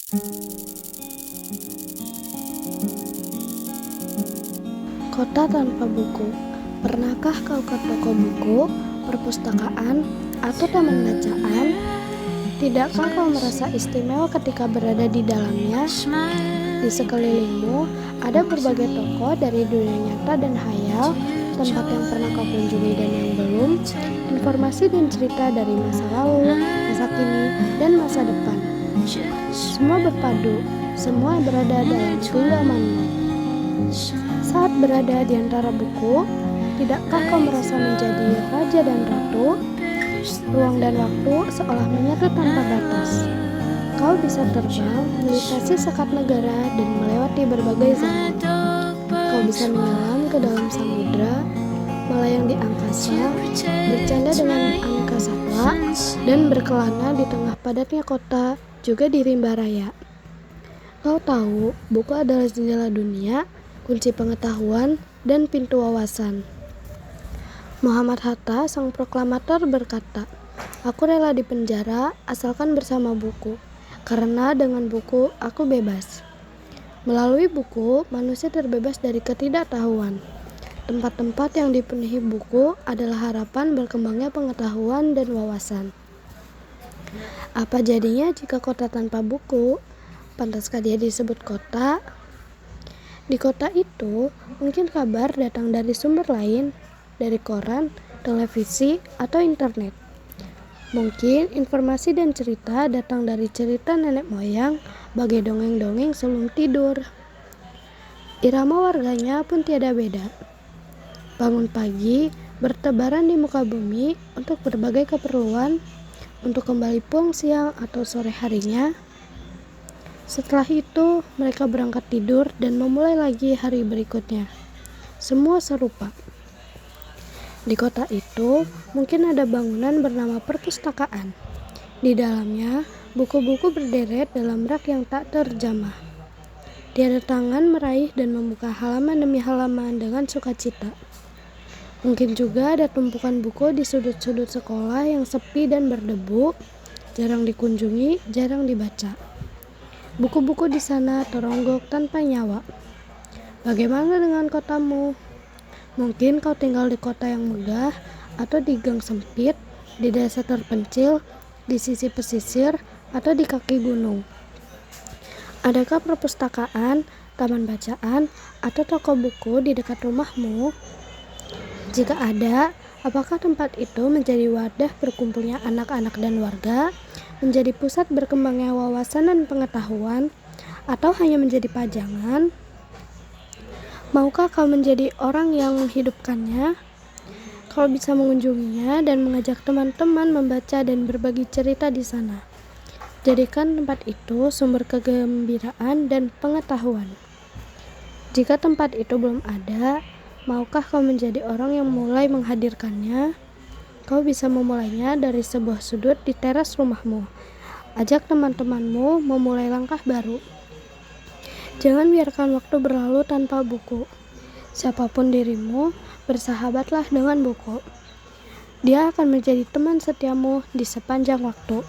Kota tanpa buku. Pernahkah kau ke toko buku, perpustakaan, atau taman bacaan? Tidakkah kau merasa istimewa ketika berada di dalamnya? Di sekelilingmu ada berbagai toko dari dunia nyata dan hayal, tempat yang pernah kau kunjungi dan yang belum, informasi dan cerita dari masa lalu, masa kini, dan masa depan. Semua berpadu, semua berada dalam genggamanmu. Saat berada di antara buku, tidakkah kau merasa menjadi raja dan ratu? Ruang dan waktu seolah menyatu tanpa batas. Kau bisa terbang, melintasi sekat negara, dan melewati berbagai zaman. Kau bisa menyelam ke dalam samudra, melayang di angkasa, bercanda dengan aneka satwa, dan berkelana di tengah padatnya kota, juga di rimba raya. Kau tahu, buku adalah jendela dunia, kunci pengetahuan, dan pintu wawasan. Muhammad Hatta, sang proklamator, berkata, "Aku rela dipenjara asalkan bersama buku, karena dengan buku aku bebas." Melalui buku, manusia terbebas dari ketidaktahuan. Tempat-tempat yang dipenuhi buku adalah harapan berkembangnya pengetahuan dan wawasan. Apa jadinya jika kota tanpa buku? Pantaskah dia disebut kota? Di kota itu, mungkin kabar datang dari sumber lain, dari koran, televisi, atau internet. Mungkin informasi dan cerita datang dari cerita nenek moyang, bagai dongeng-dongeng sebelum tidur. Irama warganya pun tiada beda. Bangun pagi, bertebaran di muka bumi untuk berbagai keperluan, untuk kembali pulang siang atau sore harinya. Setelah itu, mereka berangkat tidur dan memulai lagi hari berikutnya. Semua serupa. Di kota itu, mungkin ada bangunan bernama perpustakaan. Di dalamnya, buku-buku berderet dalam rak yang tak terjamah. Tiada tangan meraih dan membuka halaman demi halaman dengan sukacita. Mungkin juga ada tumpukan buku di sudut-sudut sekolah yang sepi dan berdebu, jarang dikunjungi, jarang dibaca. Buku-buku di sana teronggok tanpa nyawa. Bagaimana dengan kotamu? Mungkin kau tinggal di kota yang megah, atau di gang sempit, di desa terpencil, di sisi pesisir, atau di kaki gunung. Adakah perpustakaan, taman bacaan, atau toko buku di dekat rumahmu? Jika ada, apakah tempat itu menjadi wadah berkumpulnya anak-anak dan warga, menjadi pusat berkembangnya wawasan dan pengetahuan, atau hanya menjadi pajangan? Maukah kau menjadi orang yang menghidupkannya? Kau bisa mengunjunginya dan mengajak teman-teman membaca dan berbagi cerita di sana. Jadikan tempat itu sumber kegembiraan dan pengetahuan. Jika tempat itu belum ada, maukah kau menjadi orang yang mulai menghadirkannya? Kau bisa memulainya dari sebuah sudut di teras rumahmu. Ajak teman-temanmu memulai langkah baru. Jangan biarkan waktu berlalu tanpa buku. Siapapun dirimu, bersahabatlah dengan buku. Dia akan menjadi teman setiamu di sepanjang waktu.